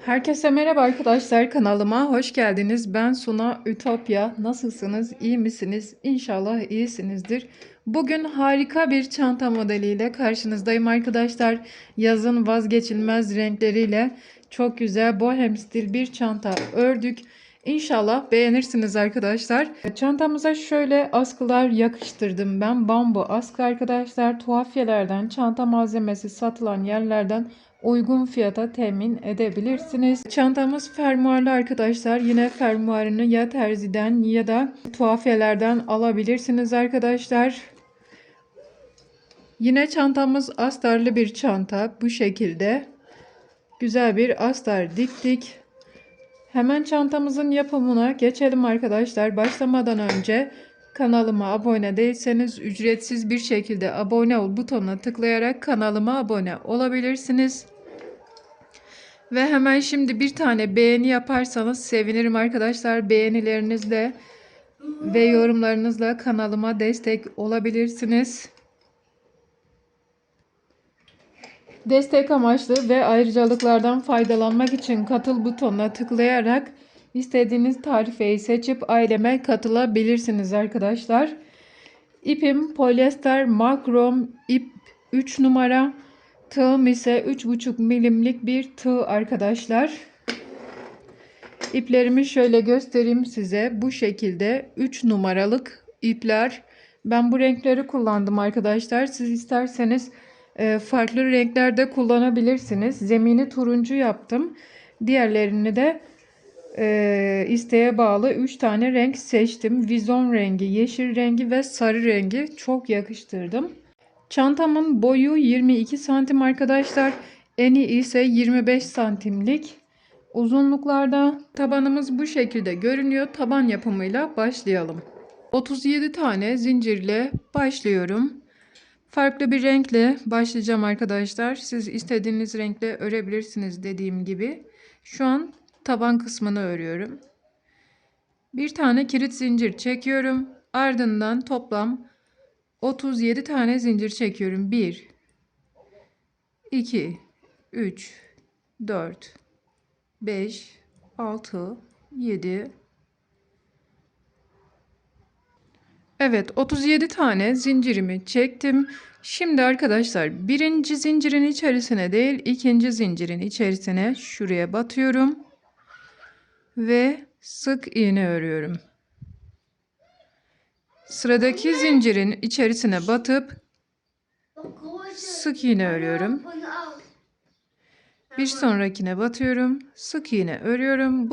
Herkese merhaba arkadaşlar, kanalıma hoş geldiniz. Ben Suna Ütopya. Nasılsınız? İyi misiniz? İnşallah iyisinizdir. Bugün harika bir çanta modeliyle karşınızdayım arkadaşlar. Yazın vazgeçilmez renkleriyle çok güzel bohem stil bir çanta ördük. İnşallah beğenirsiniz arkadaşlar. Çantamıza şöyle askılar yakıştırdım ben. Bambu askı arkadaşlar. Tuhafiyelerden, çanta malzemesi satılan yerlerden uygun fiyata temin edebilirsiniz. Çantamız fermuarlı arkadaşlar. Yine fermuarını ya terziden ya da tuhafiyelerden alabilirsiniz arkadaşlar. Yine çantamız astarlı bir çanta. Bu şekilde güzel bir astar diktik. Hemen çantamızın yapımına geçelim arkadaşlar. Başlamadan önce kanalıma abone değilseniz ücretsiz bir şekilde abone ol butonuna tıklayarak kanalıma abone olabilirsiniz. Ve hemen şimdi bir tane beğeni yaparsanız sevinirim arkadaşlar. Beğenilerinizle ve yorumlarınızla kanalıma destek olabilirsiniz. Destek amaçlı ve ayrıcalıklardan faydalanmak için katıl butonuna tıklayarak istediğiniz tarifeyi seçip aileme katılabilirsiniz arkadaşlar. İpim polyester makrom ip 3 numara. Tığım ise 3,5 milimlik bir tığ arkadaşlar. İplerimi şöyle göstereyim size. Bu şekilde 3 numaralık ipler. Ben bu renkleri kullandım arkadaşlar. Siz isterseniz farklı renklerde kullanabilirsiniz. Zemini turuncu yaptım. Diğerlerini de isteğe bağlı 3 tane renk seçtim. Vizon rengi, yeşil rengi ve sarı rengi çok yakıştırdım. Çantamın boyu 22 santim arkadaşlar. Eni ise 25 santimlik. Uzunluklarda tabanımız bu şekilde görünüyor. Taban yapımıyla başlayalım. 37 tane zincirle başlıyorum. Farklı bir renkle başlayacağım arkadaşlar. Siz istediğiniz renkle örebilirsiniz dediğim gibi. Şu an taban kısmını örüyorum. Bir tane kilit zincir çekiyorum. Ardından toplam 37 tane zincir çekiyorum. 1, 2, 3, 4, 5, 6, 7. Evet, 37 tane zincirimi çektim. Şimdi arkadaşlar birinci zincirin içerisine değil ikinci zincirin içerisine şuraya batıyorum. Ve sık iğne örüyorum. Sıradaki zincirin içerisine batıp sık iğne örüyorum. Bir sonrakine batıyorum. Sık iğne örüyorum.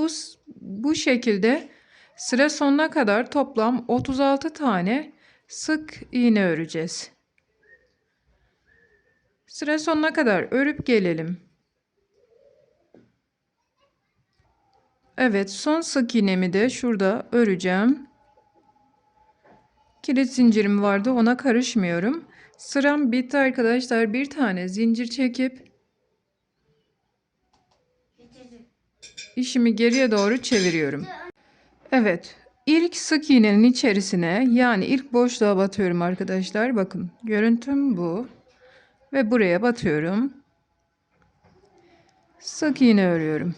Bu şekilde sıra sonuna kadar toplam 36 tane sık iğne öreceğiz. Sıra sonuna kadar örüp gelelim. Evet, son sık iğnemi de şurada öreceğim. Kilit zincirim vardı, ona karışmıyorum. Sıram bitti arkadaşlar. Bir tane zincir çekip işimi geriye doğru çeviriyorum. Evet, ilk sık iğnenin içerisine yani ilk boşluğa batıyorum arkadaşlar. Bakın, görüntüm bu. Ve buraya batıyorum. Sık iğne örüyorum.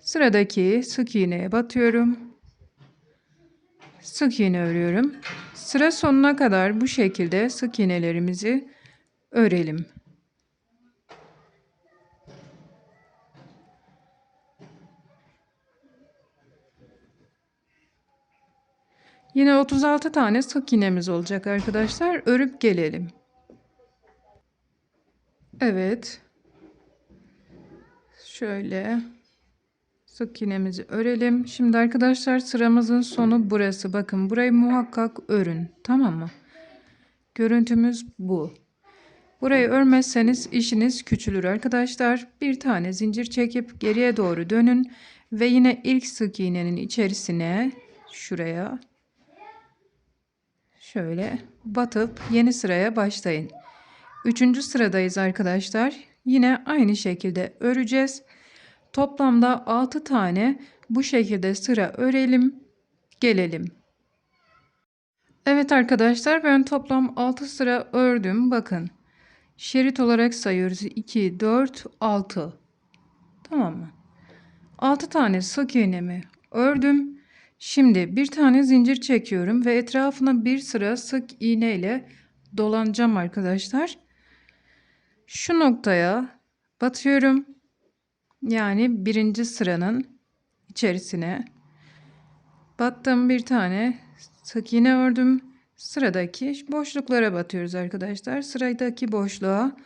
Sıradaki sık iğneye batıyorum. Sık iğne örüyorum. Sıra sonuna kadar bu şekilde sık iğnelerimizi örelim. Yine 36 tane sık iğnemiz olacak arkadaşlar. Örüp gelelim. Evet. Şöyle sık iğnemizi örelim. Şimdi arkadaşlar sıramızın sonu burası. Bakın burayı muhakkak örün. Tamam mı? Görüntümüz bu. Burayı örmezseniz işiniz küçülür arkadaşlar. Bir tane zincir çekip geriye doğru dönün. Ve yine ilk sık iğnenin içerisine şuraya şöyle batıp yeni sıraya başlayın. 3. sıradayız arkadaşlar. Yine aynı şekilde öreceğiz. Toplamda 6 tane bu şekilde sıra örelim. Gelelim. Evet arkadaşlar, ben toplam 6 sıra ördüm. Bakın. Şerit olarak sayıyoruz. 2, 4, 6. Tamam mı? 6 tane sık iğnemi ördüm. Şimdi bir tane zincir çekiyorum ve etrafına bir sıra sık iğne ile dolanacağım arkadaşlar. Şu noktaya batıyorum. Yani birinci sıranın içerisine battım, bir tane sık iğne ördüm. Sıradaki boşluklara batıyoruz arkadaşlar. Sıradaki boşluğa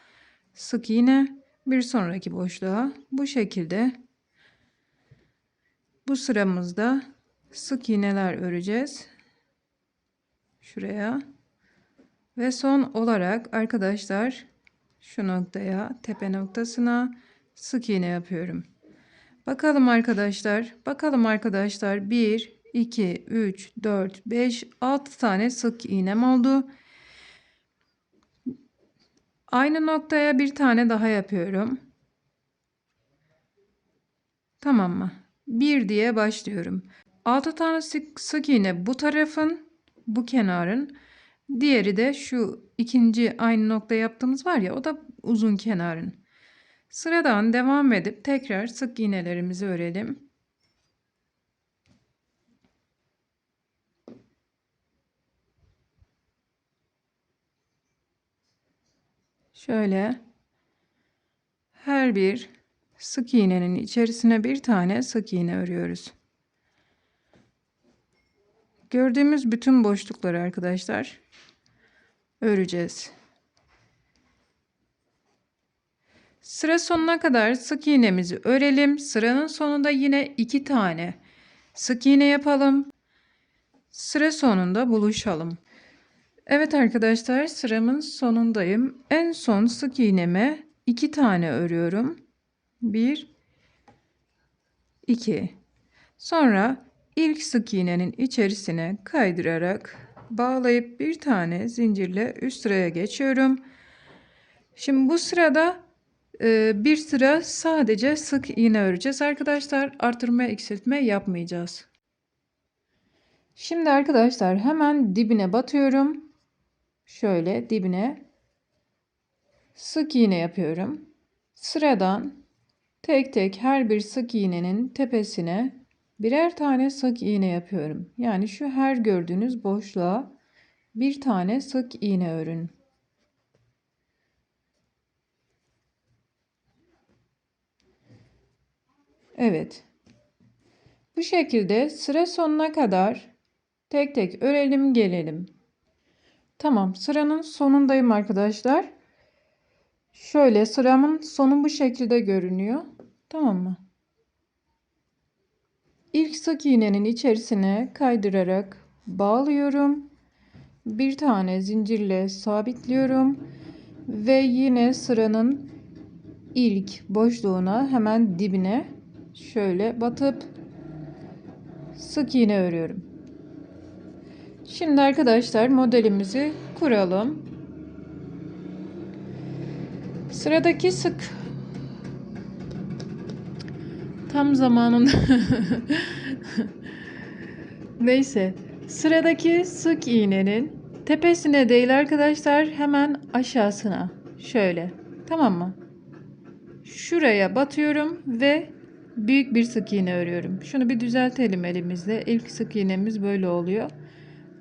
sık iğne, bir sonraki boşluğa bu şekilde bu sıramızda sık iğneler öreceğiz. Şuraya ve son olarak arkadaşlar şu noktaya, tepe noktasına sık iğne yapıyorum. Bakalım arkadaşlar. Bakalım arkadaşlar. 1, 2, 3, 4, 5, 6 tane sık iğnem oldu. Aynı noktaya bir tane daha yapıyorum. Tamam mı? 1 diye başlıyorum. 6 tane sık iğne bu tarafın, bu kenarın. Diğeri de şu ikinci aynı nokta yaptığımız var ya, o da uzun kenarın. Sıradan devam edip tekrar sık iğnelerimizi örelim. Şöyle her bir sık iğnenin içerisine bir tane sık iğne örüyoruz. Gördüğümüz bütün boşlukları arkadaşlar öreceğiz. Sıra sonuna kadar sık iğnemizi örelim. Sıranın sonunda yine 2 tane sık iğne yapalım. Sıra sonunda buluşalım. Evet arkadaşlar, sıramın sonundayım. En son sık iğneme 2 tane örüyorum. 1, 2. Sonra ilk sık iğnenin içerisine kaydırarak bağlayıp bir tane zincirle üst sıraya geçiyorum. Şimdi bu sırada bir sıra sadece sık iğne öreceğiz arkadaşlar. Artırma eksiltme yapmayacağız. Şimdi arkadaşlar hemen dibine batıyorum. Şöyle dibine sık iğne yapıyorum. Sıradan tek tek her bir sık iğnenin tepesine birer tane sık iğne yapıyorum. Yani şu her gördüğünüz boşluğa bir tane sık iğne örün. Evet. Bu şekilde sıra sonuna kadar tek tek örelim gelelim. Tamam, sıranın sonundayım arkadaşlar. Şöyle sıramın sonu bu şekilde görünüyor. Tamam mı? İlk sık iğnenin içerisine kaydırarak bağlıyorum. Bir tane zincirle sabitliyorum ve yine sıranın ilk boşluğuna hemen dibine şöyle batıp sık iğne örüyorum. Şimdi arkadaşlar modelimizi kuralım. Sıradaki sık tam zamanında neyse, sıradaki sık iğnenin tepesine değil arkadaşlar, hemen aşağısına şöyle, tamam mı? Şuraya batıyorum ve büyük bir sık iğne örüyorum. Şunu bir düzeltelim elimizle. İlk sık iğnemiz böyle oluyor.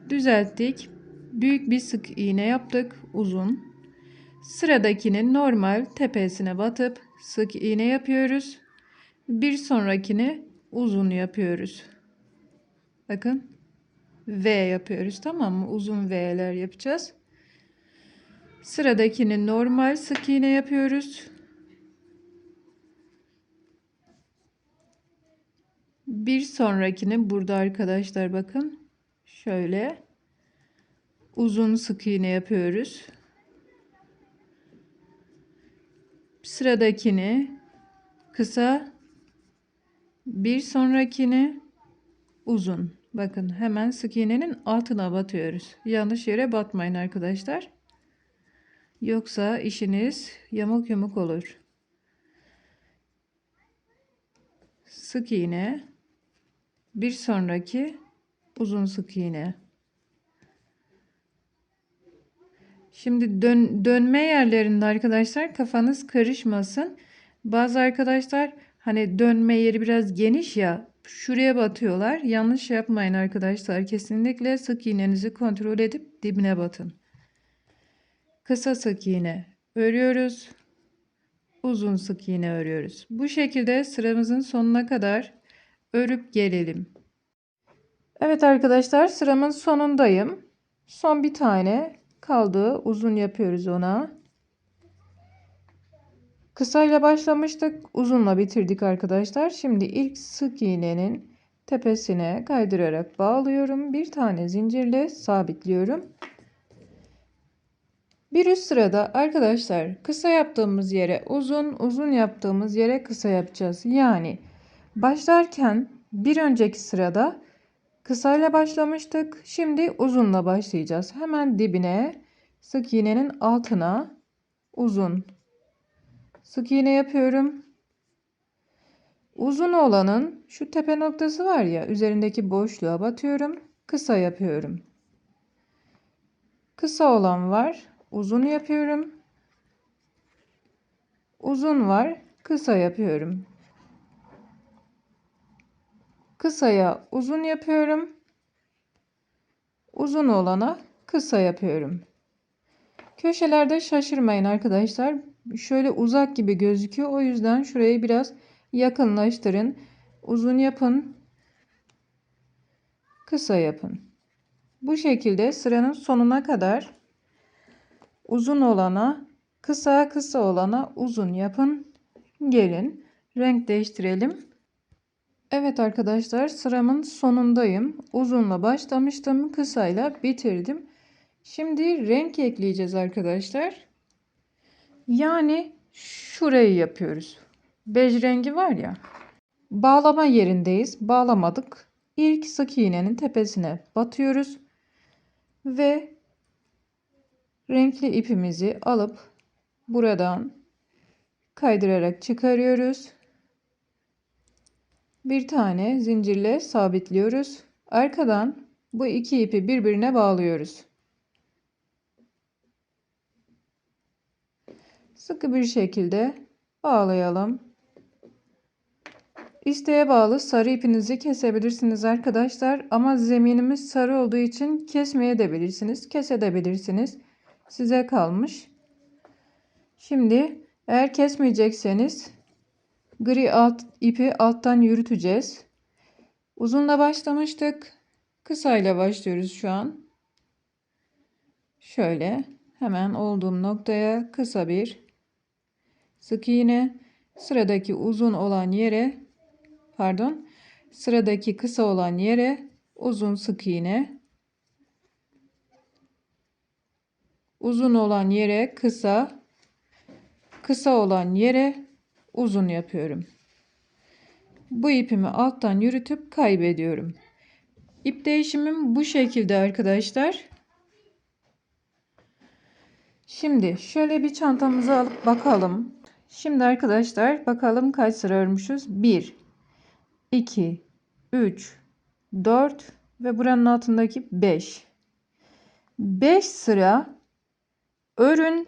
Düzelttik. Büyük bir sık iğne yaptık, uzun. Sıradakinin normal tepesine batıp sık iğne yapıyoruz. Bir sonrakini uzun yapıyoruz. Bakın. V yapıyoruz, tamam mı? Uzun V'ler yapacağız. Sıradakini normal sık iğne yapıyoruz. Bir sonrakini burada arkadaşlar bakın. Şöyle uzun sık iğne yapıyoruz. Sıradakini kısa, bir sonrakini uzun. Bakın hemen sık iğnenin altına batıyoruz. Yanlış yere batmayın arkadaşlar. Yoksa işiniz yamuk yumuk olur. Sık iğne, bir sonraki uzun sık iğne. Şimdi dönme yerlerinde arkadaşlar kafanız karışmasın. Bazı arkadaşlar hani dönme yeri biraz geniş ya, şuraya batıyorlar. Yanlış yapmayın arkadaşlar. Kesinlikle sık iğnenizi kontrol edip dibine batın. Kısa sık iğne örüyoruz. Uzun sık iğne örüyoruz. Bu şekilde sıramızın sonuna kadar örüp gelelim. Evet arkadaşlar, sıramın sonundayım. Son bir tane kaldı. Uzun yapıyoruz ona. Kısayla başlamıştık. Uzunla bitirdik arkadaşlar. Şimdi ilk sık iğnenin tepesine kaydırarak bağlıyorum. Bir tane zincirle sabitliyorum. Bir üst sırada arkadaşlar kısa yaptığımız yere uzun, uzun yaptığımız yere kısa yapacağız. Yani başlarken bir önceki sırada kısayla başlamıştık. Şimdi uzunla başlayacağız. Hemen dibine sık iğnenin altına uzun sık iğne yapıyorum. Uzun olanın şu tepe noktası var ya, üzerindeki boşluğa batıyorum. Kısa yapıyorum. Kısa olan var. Uzun yapıyorum. Uzun var. Kısa yapıyorum. Kısaya uzun yapıyorum. Uzun olana kısa yapıyorum. Köşelerde şaşırmayın arkadaşlar. Şöyle uzak gibi gözüküyor. O yüzden şurayı biraz yakınlaştırın. Uzun yapın. Kısa yapın. Bu şekilde sıranın sonuna kadar uzun olana kısa, kısa olana uzun yapın. Gelin renk değiştirelim. Evet arkadaşlar, sıramın sonundayım. Uzunla başlamıştım. Kısayla bitirdim. Şimdi renk ekleyeceğiz arkadaşlar. Yani şurayı yapıyoruz. Bej rengi var ya. Bağlama yerindeyiz. Bağlamadık. İlk sık iğnenin tepesine batıyoruz. Ve renkli ipimizi alıp buradan kaydırarak çıkarıyoruz. Bir tane zincirle sabitliyoruz. Arkadan bu iki ipi birbirine bağlıyoruz. Sıkı bir şekilde bağlayalım. İsteğe bağlı sarı ipinizi kesebilirsiniz arkadaşlar. Ama zeminimiz sarı olduğu için kesmeye de bilirsiniz. Kesebilirsiniz. Size kalmış. Şimdi eğer kesmeyecekseniz gri ipi alttan yürüteceğiz. Uzunla başlamıştık. Kısayla başlıyoruz şu an. Şöyle hemen olduğum noktaya kısa bir sık iğne, sıradaki uzun olan yere, sıradaki kısa olan yere uzun sık iğne, uzun olan yere kısa, kısa olan yere uzun yapıyorum. Bu ipimi alttan yürütüp kaybediyorum. İp değişimim bu şekilde arkadaşlar. Şimdi şöyle bir çantamızı alıp bakalım. Şimdi arkadaşlar bakalım kaç sıra örmüşüz. 1, 2, 3, 4 ve buranın altındaki 5. 5 sıra örün.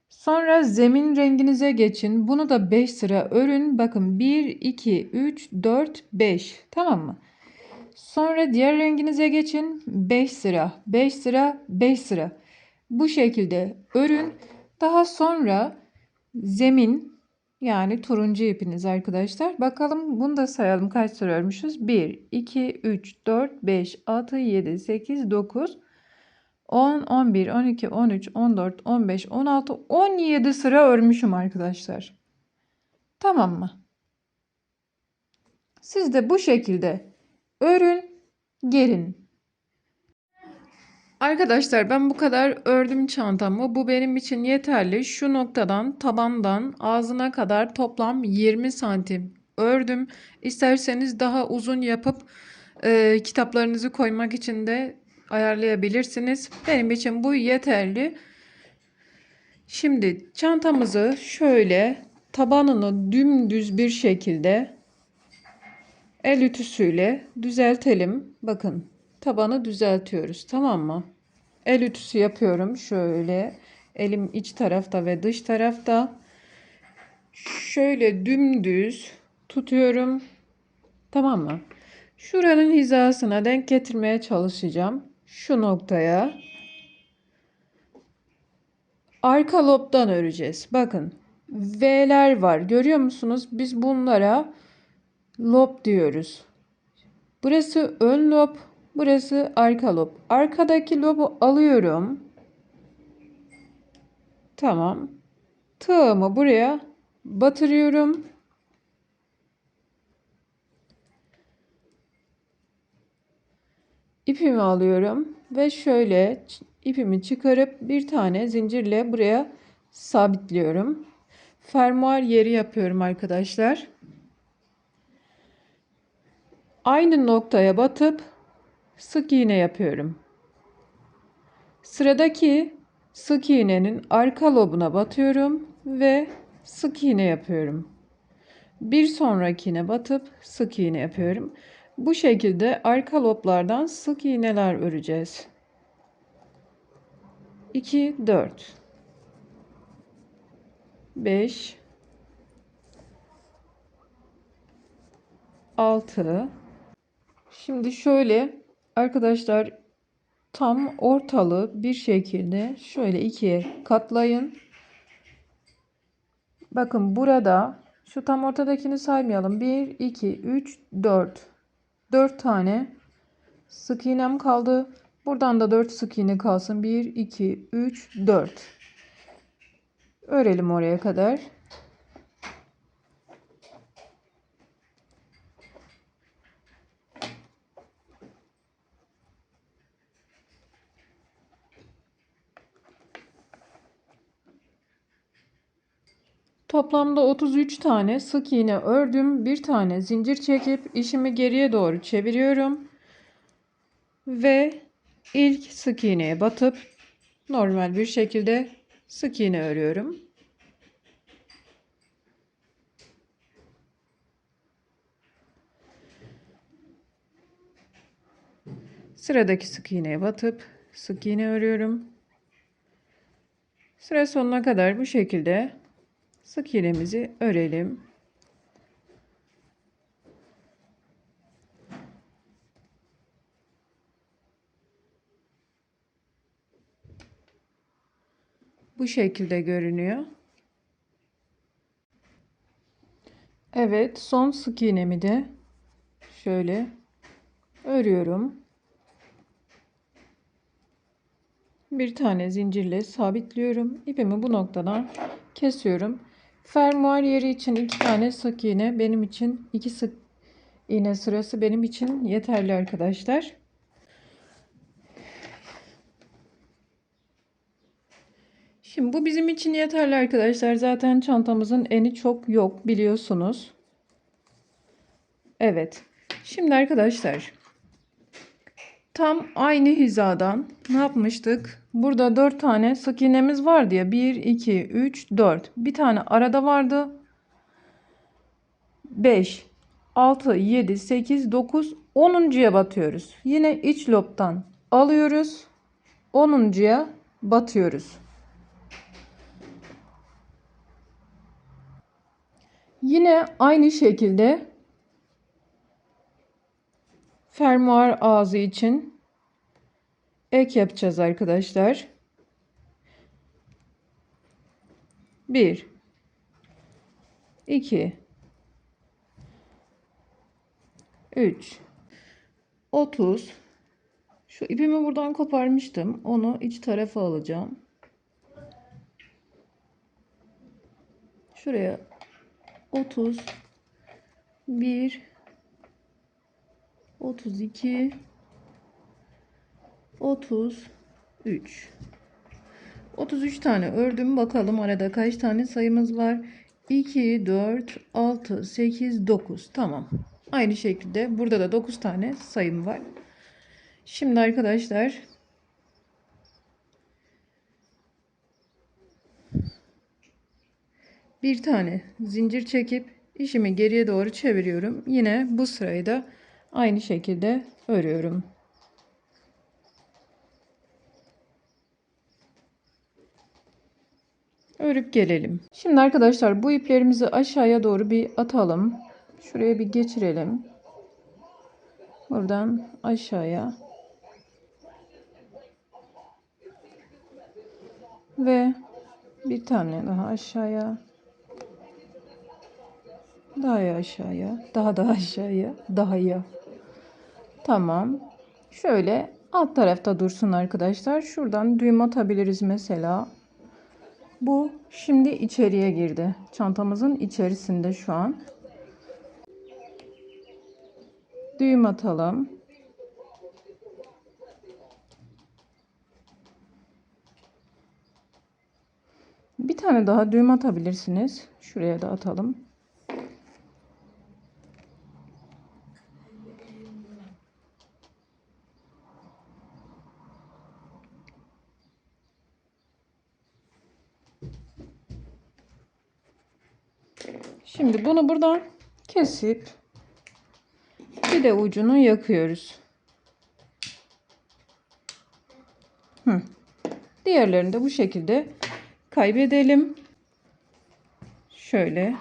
Sonra zemin renginize geçin. Bunu da 5 sıra örün. Bakın 1, 2, 3, 4, 5. Tamam mı? Sonra diğer renginize geçin. 5 sıra, 5 sıra, 5 sıra. Bu şekilde örün. Daha sonra zemin, yani turuncu ipiniz arkadaşlar. Bakalım bunu da sayalım, kaç sıra örmüşüz. 1, 2, 3, 4, 5, 6, 7, 8, 9, 10, 11, 12, 13, 14, 15, 16, 17 sıra örmüşüm arkadaşlar. Tamam mı? Siz de bu şekilde örün, gelin. Arkadaşlar ben bu kadar ördüm çantamı. Bu benim için yeterli. Şu noktadan, tabandan ağzına kadar toplam 20 santim ördüm. İsterseniz daha uzun yapıp kitaplarınızı koymak için de ayarlayabilirsiniz. Benim için bu yeterli. Şimdi çantamızı şöyle tabanını dümdüz bir şekilde el ütüsüyle düzeltelim. Bakın, tabanı düzeltiyoruz, tamam mı? El ütüsü yapıyorum şöyle. Elim iç tarafta ve dış tarafta. Şöyle dümdüz tutuyorum. Tamam mı? Şuranın hizasına denk getirmeye çalışacağım. Şu noktaya. Arka lobdan öreceğiz. Bakın. V'ler var. Görüyor musunuz? Biz bunlara lob diyoruz. Burası ön lob. Burası arka lob. Arkadaki lobu alıyorum. Tamam. Tığımı buraya batırıyorum. İpimi alıyorum ve şöyle ipimi çıkarıp bir tane zincirle buraya sabitliyorum. Fermuar yeri yapıyorum arkadaşlar. Aynı noktaya batıp sık iğne yapıyorum. Sıradaki sık iğnenin arka lobuna batıyorum ve sık iğne yapıyorum. Bir sonrakine batıp sık iğne yapıyorum. Bu şekilde arka loblardan sık iğneler öreceğiz. 2, 4, 5, 6. Şimdi şöyle arkadaşlar tam ortalı bir şekilde şöyle ikiye katlayın. Bakın burada şu tam ortadakini saymayalım. 1, 2, 3, 4. 4 tane sık iğnem kaldı. Buradan da 4 sık iğne kalsın. 1, 2, 3, 4. Örelim oraya kadar. Toplamda 33 tane sık iğne ördüm. Bir tane zincir çekip işimi geriye doğru çeviriyorum. Ve ilk sık iğneye batıp normal bir şekilde sık iğne örüyorum. Sıradaki sık iğneye batıp sık iğne örüyorum. Sıra sonuna kadar bu şekilde sık iğnemizi örelim. Bu şekilde görünüyor. Evet, son sık iğnemi de şöyle örüyorum. Bir tane zincirle sabitliyorum. İpimi bu noktadan kesiyorum. Fermuar yeri için 2 tane sık iğne benim için 2 sık iğne sırası benim için yeterli arkadaşlar. Şimdi bu bizim için yeterli arkadaşlar. Zaten çantamızın eni çok yok biliyorsunuz. Evet. Şimdi arkadaşlar tam aynı hizadan ne yapmıştık? Burada 4 tane sık iğnemiz vardı ya. 1, 2, 3, 4. Bir tane arada vardı. 5, 6, 7, 8, 9, 10'uncuya batıyoruz. Yine iç lobdan alıyoruz. 10'uncuya batıyoruz. Yine aynı şekilde fermuar ağzı için ek yapacağız arkadaşlar. 1, 2, 3, 30. Şu ipimi buradan koparmıştım. Onu iç tarafa alacağım. Şuraya 30, 1, 32, 33. 33 tane ördüm. Bakalım arada kaç tane sayımız var. 2, 4, 6, 8, 9. Tamam. Aynı şekilde burada da 9 tane sayım var. Şimdi arkadaşlar bir tane zincir çekip işimi geriye doğru çeviriyorum. Yine bu sırayı da aynı şekilde örüyorum. Örüp gelelim. Şimdi arkadaşlar bu iplerimizi aşağıya doğru bir atalım. Şuraya bir geçirelim. Buradan aşağıya. Ve bir tane daha aşağıya. Daha aşağıya. Daha da aşağıya. Daha ya. Tamam. Şöyle alt tarafta dursun arkadaşlar. Şuradan düğüm atabiliriz mesela. Bu şimdi içeriye girdi. Çantamızın içerisinde şu an. Düğüm atalım. Bir tane daha düğüm atabilirsiniz. Şuraya da atalım. Şimdi bunu buradan kesip bir de ucunu yakıyoruz. Diğerlerini de bu şekilde kaybedelim. Şöyle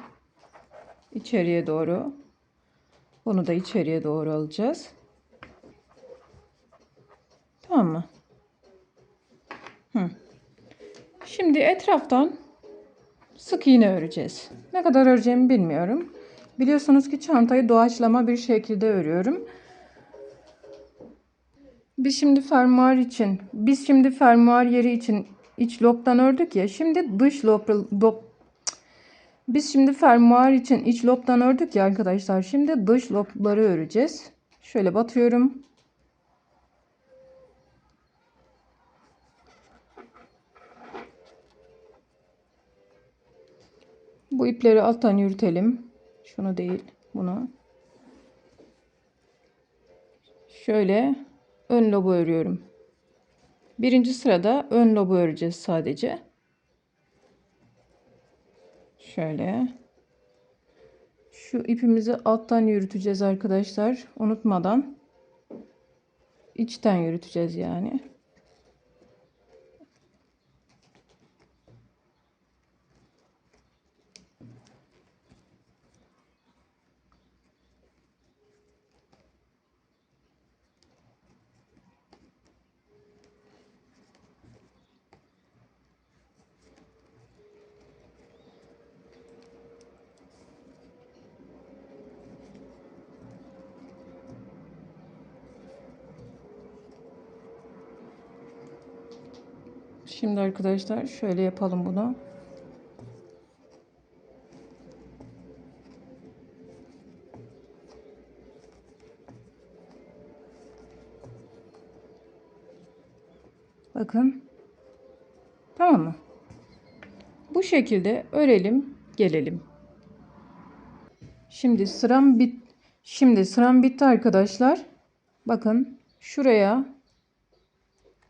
içeriye doğru. Bunu da içeriye doğru alacağız. Tamam mı? Şimdi etraftan sık iğne öreceğiz. Ne kadar öreceğimi bilmiyorum. Biliyorsunuz ki çantayı doğaçlama bir şekilde örüyorum. Biz şimdi fermuar yeri için iç lobdan ördük ya. Şimdi dış biz şimdi fermuar için iç lobdan ördük ya arkadaşlar. Şimdi dış lobları öreceğiz. Şöyle batıyorum. Bu ipleri alttan yürütelim. Şunu değil, bunu. Şöyle ön lobu örüyorum. Birinci sırada ön lobu öreceğiz sadece. Şöyle. Şu ipimizi alttan yürüteceğiz arkadaşlar. Unutmadan. İçten yürüteceğiz yani. Şimdi arkadaşlar şöyle yapalım bunu. Bakın. Tamam mı? Bu şekilde örelim, gelelim. Şimdi sıram bitti arkadaşlar. Bakın şuraya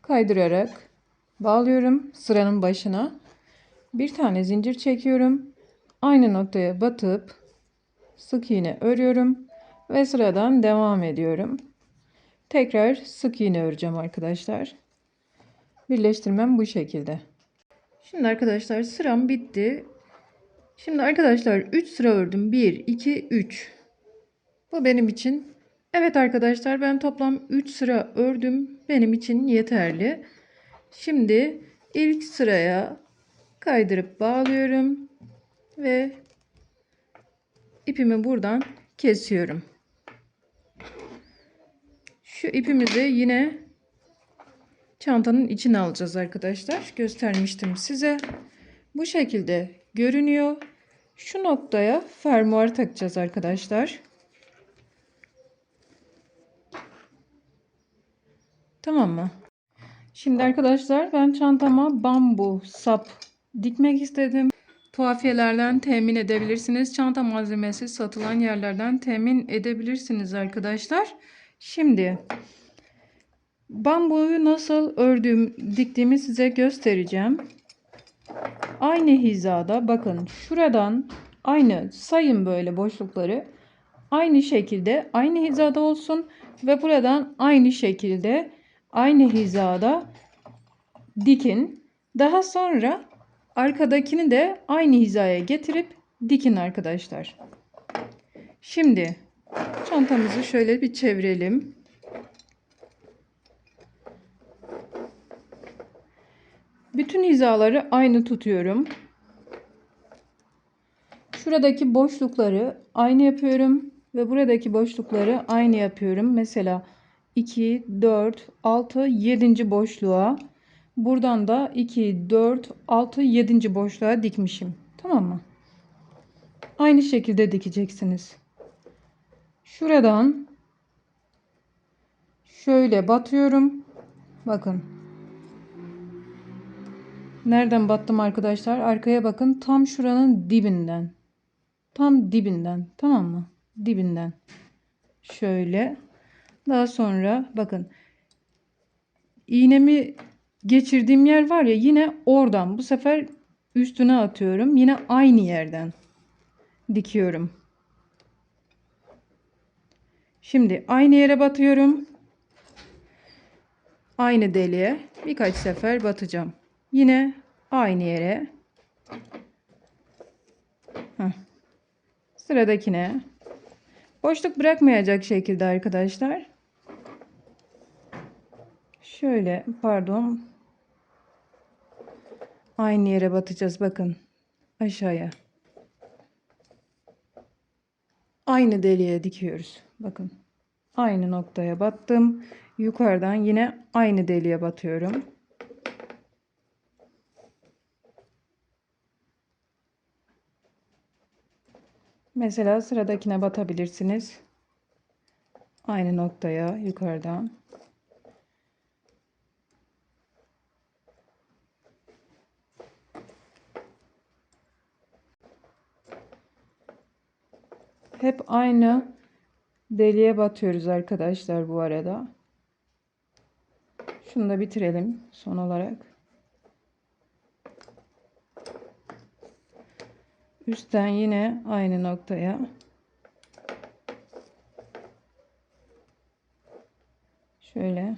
kaydırarak bağlıyorum sıranın başına. Bir tane zincir çekiyorum. Aynı noktaya batıp sık iğne örüyorum ve sıradan devam ediyorum. Tekrar sık iğne öreceğim arkadaşlar. Birleştirmem bu şekilde. Şimdi arkadaşlar sıram bitti. Şimdi arkadaşlar 3 sıra ördüm. 1, 2, 3. Bu benim için. Evet arkadaşlar ben toplam 3 sıra ördüm. Benim için yeterli. Şimdi ilk sıraya kaydırıp bağlıyorum. Ve ipimi buradan kesiyorum. Şu ipimizi yine çantanın içine alacağız arkadaşlar. Göstermiştim size. Bu şekilde görünüyor. Şu noktaya fermuar takacağız arkadaşlar. Tamam mı? Şimdi arkadaşlar ben çantama bambu sap dikmek istedim. Tuhafiyelerden temin edebilirsiniz. Çanta malzemesi satılan yerlerden temin edebilirsiniz arkadaşlar. Şimdi bambuyu nasıl diktiğimi size göstereceğim. Aynı hizada bakın şuradan aynı sayın böyle boşlukları aynı şekilde aynı hizada olsun ve buradan aynı şekilde aynı hizada dikin. Daha sonra arkadakini de aynı hizaya getirip dikin arkadaşlar. Şimdi çantamızı şöyle bir çevirelim. Bütün hizaları aynı tutuyorum. Şuradaki boşlukları aynı yapıyorum ve buradaki boşlukları aynı yapıyorum. Mesela 2, 4, 6, 7. boşluğa, buradan da 2, 4, 6, 7. boşluğa dikmişim. Tamam mı? Aynı şekilde dikeceksiniz. Şuradan şöyle batıyorum. Bakın. Nereden battım arkadaşlar? Arkaya bakın. Tam şuranın dibinden. Tam dibinden. Tamam mı? Dibinden. Şöyle. Daha sonra bakın. İğnemi geçirdiğim yer var ya, yine oradan bu sefer üstüne atıyorum. Yine aynı yerden dikiyorum. Şimdi aynı yere batıyorum. Aynı deliğe birkaç sefer batacağım. Yine aynı yere. Heh. Sıradakine. Boşluk bırakmayacak şekilde arkadaşlar. Şöyle, pardon. Aynı yere batacağız, bakın. Aşağıya. Aynı deliğe dikiyoruz. Bakın. Aynı noktaya battım. Yukarıdan yine aynı deliğe batıyorum. Mesela sıradakine batabilirsiniz. Aynı noktaya yukarıdan. Hep aynı deliğe batıyoruz arkadaşlar bu arada. Şunu da bitirelim son olarak. Üstten yine aynı noktaya. Şöyle.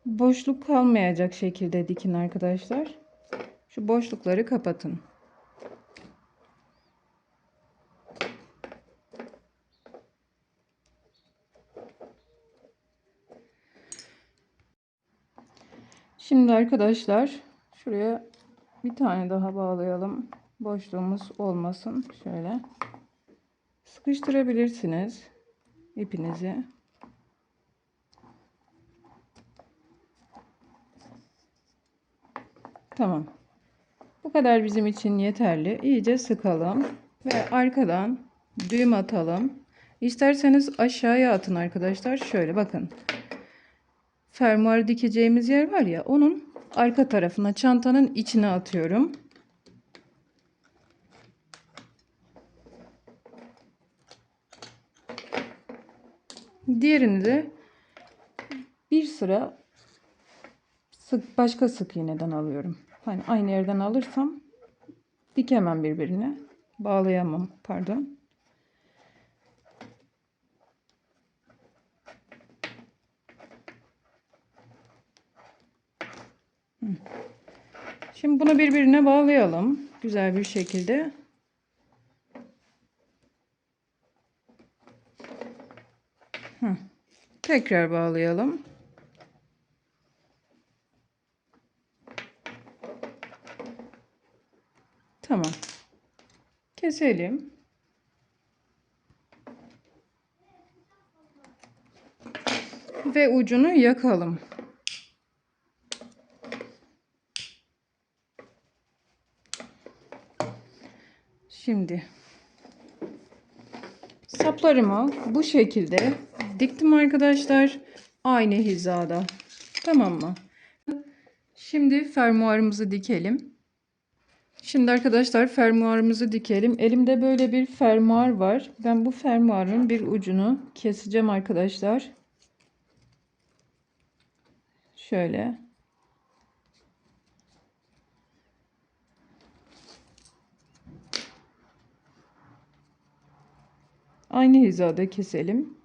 Boşluk kalmayacak şekilde dikin arkadaşlar. Şu boşlukları kapatın. Şimdi arkadaşlar şuraya bir tane daha bağlayalım. Boşluğumuz olmasın. Şöyle sıkıştırabilirsiniz ipinizi. Tamam. Bu kadar bizim için yeterli. İyice sıkalım ve arkadan düğüm atalım. İsterseniz aşağıya atın arkadaşlar. Şöyle bakın. Fermuarı dikeceğimiz yer var ya, onun arka tarafına, çantanın içine atıyorum. Diğerini de bir sıra başka sık iğneden alıyorum. Hani aynı yerden alırsam dikemem birbirine. Bağlayamam, pardon. Şimdi bunu birbirine bağlayalım. Güzel bir şekilde. Tekrar bağlayalım. Tamam. Keselim. Ve ucunu yakalım. Şimdi saplarımı bu şekilde diktim arkadaşlar. Aynı hizada. Tamam mı? Şimdi fermuarımızı dikelim. Şimdi arkadaşlar fermuarımızı dikelim. Elimde böyle bir fermuar var. Ben bu fermuarın bir ucunu keseceğim arkadaşlar. Şöyle. Aynı hizada keselim.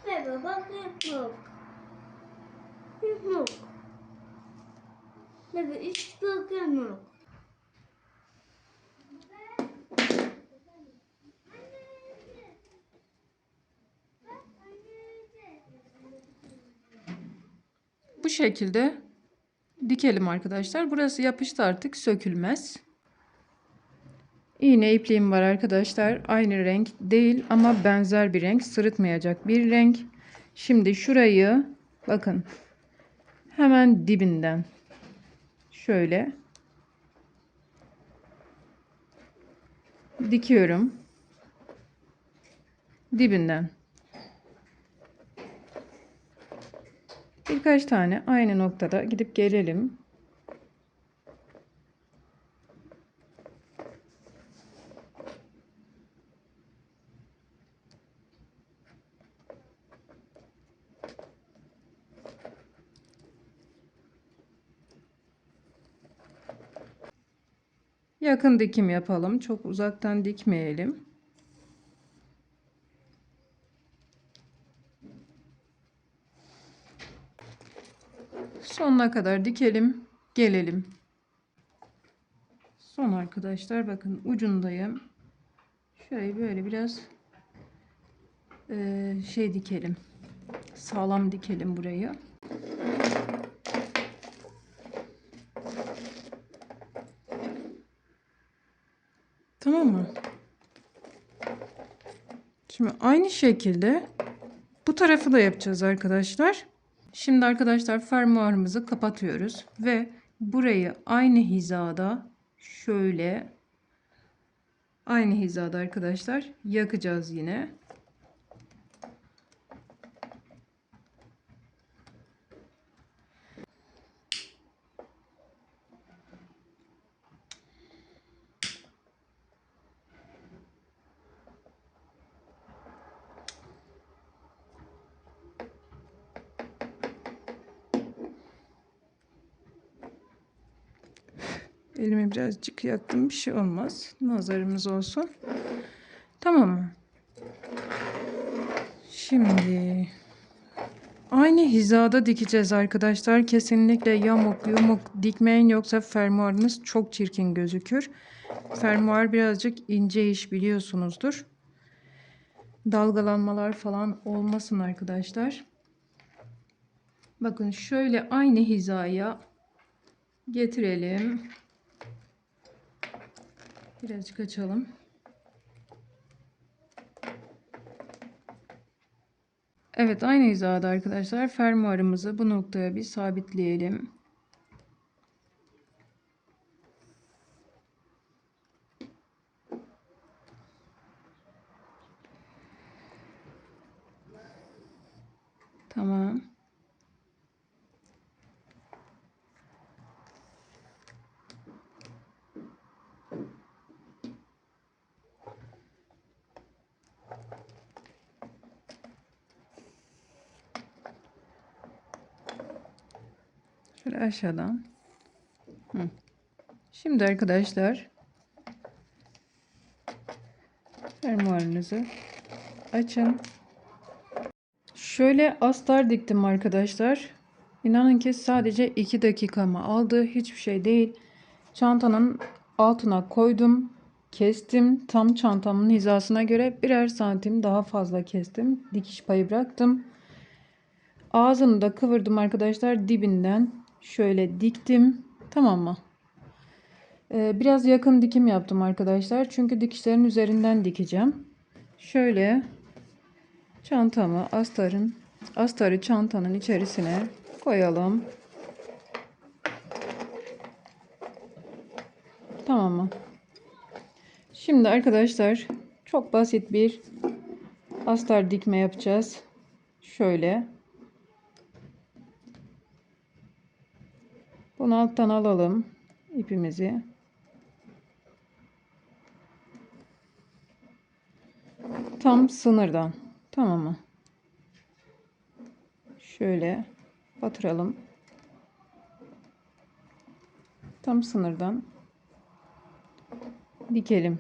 Bebe bak yok. Yok. Bebe hiç bakım yok. Bu şekilde dikelim arkadaşlar. Burası yapıştı, artık sökülmez. İğne ipliğim var arkadaşlar. Aynı renk değil ama benzer bir renk. Sırıtmayacak bir renk. Şimdi şurayı bakın, hemen dibinden şöyle dikiyorum. Dibinden. Birkaç tane aynı noktada gidip gelelim. Yakın dikim yapalım. Çok uzaktan dikmeyelim. Sonuna kadar dikelim. Gelelim. Son arkadaşlar, bakın ucundayım. Şöyle böyle biraz şey dikelim. Sağlam dikelim burayı. Tamam mı? Şimdi aynı şekilde bu tarafı da yapacağız arkadaşlar. Şimdi arkadaşlar fermuarımızı kapatıyoruz ve burayı aynı hizada şöyle aynı hizada arkadaşlar yakacağız yine. Elimi birazcık yaktım, bir şey olmaz. Nazarımız olsun. Tamam mı? Şimdi aynı hizada dikeceğiz arkadaşlar. Kesinlikle yamuk yumuk dikmeyin, yoksa fermuarınız çok çirkin gözükür. Fermuar birazcık ince iş, biliyorsunuzdur. Dalgalanmalar falan olmasın arkadaşlar. Bakın şöyle aynı hizaya getirelim. Birazcık açalım. Evet, aynı hizada arkadaşlar fermuarımızı bu noktaya bir sabitleyelim. Tamam. Şöyle aşağıdan. Şimdi arkadaşlar fermuarınızı açın. Şöyle astar diktim arkadaşlar. İnanın ki sadece 2 dakikamı aldı. Hiçbir şey değil. Çantanın altına koydum. Kestim. Tam çantamın hizasına göre birer santim daha fazla kestim. Dikiş payı bıraktım. Ağzını da kıvırdım arkadaşlar. Dibinden şöyle diktim. Tamam mı? Biraz yakın dikim yaptım arkadaşlar. Çünkü dikişlerin üzerinden dikeceğim. Şöyle çantamı astarı çantanın içerisine koyalım. Tamam mı? Şimdi arkadaşlar çok basit bir astar dikme yapacağız. Şöyle. Bunu alttan alalım ipimizi. Tam sınırdan. Tamam mı? Şöyle batıralım. Tam sınırdan dikelim.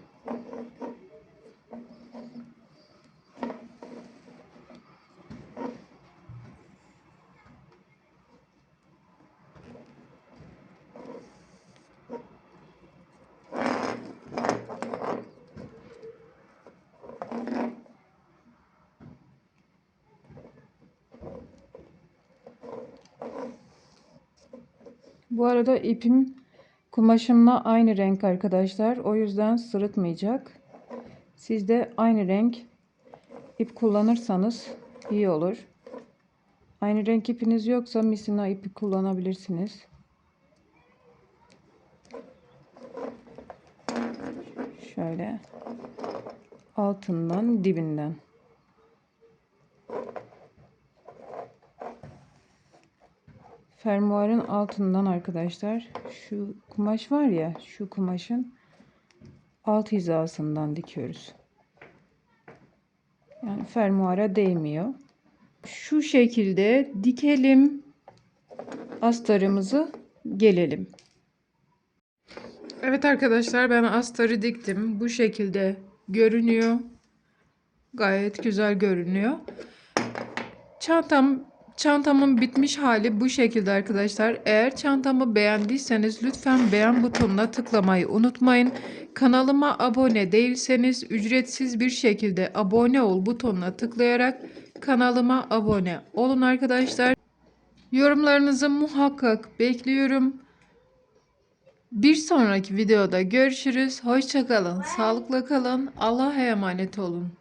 Bu arada ipim kumaşımla aynı renk arkadaşlar. O yüzden sırıtmayacak. Siz de aynı renk ip kullanırsanız iyi olur. Aynı renk ipiniz yoksa misina ipi kullanabilirsiniz. Şöyle altından dibinden. Fermuarın altından arkadaşlar şu kumaş var ya, şu kumaşın alt hizasından dikiyoruz. Yani fermuara değmiyor. Şu şekilde dikelim astarımızı, gelelim. Evet arkadaşlar, ben astarı diktim. Bu şekilde görünüyor. Gayet güzel görünüyor. Çantamın bitmiş hali bu şekilde arkadaşlar. Eğer çantamı beğendiyseniz lütfen beğen butonuna tıklamayı unutmayın. Kanalıma abone değilseniz ücretsiz bir şekilde abone ol butonuna tıklayarak kanalıma abone olun arkadaşlar. Yorumlarınızı muhakkak bekliyorum. Bir sonraki videoda görüşürüz. Hoşça kalın, sağlıkla kalın. Allah'a emanet olun.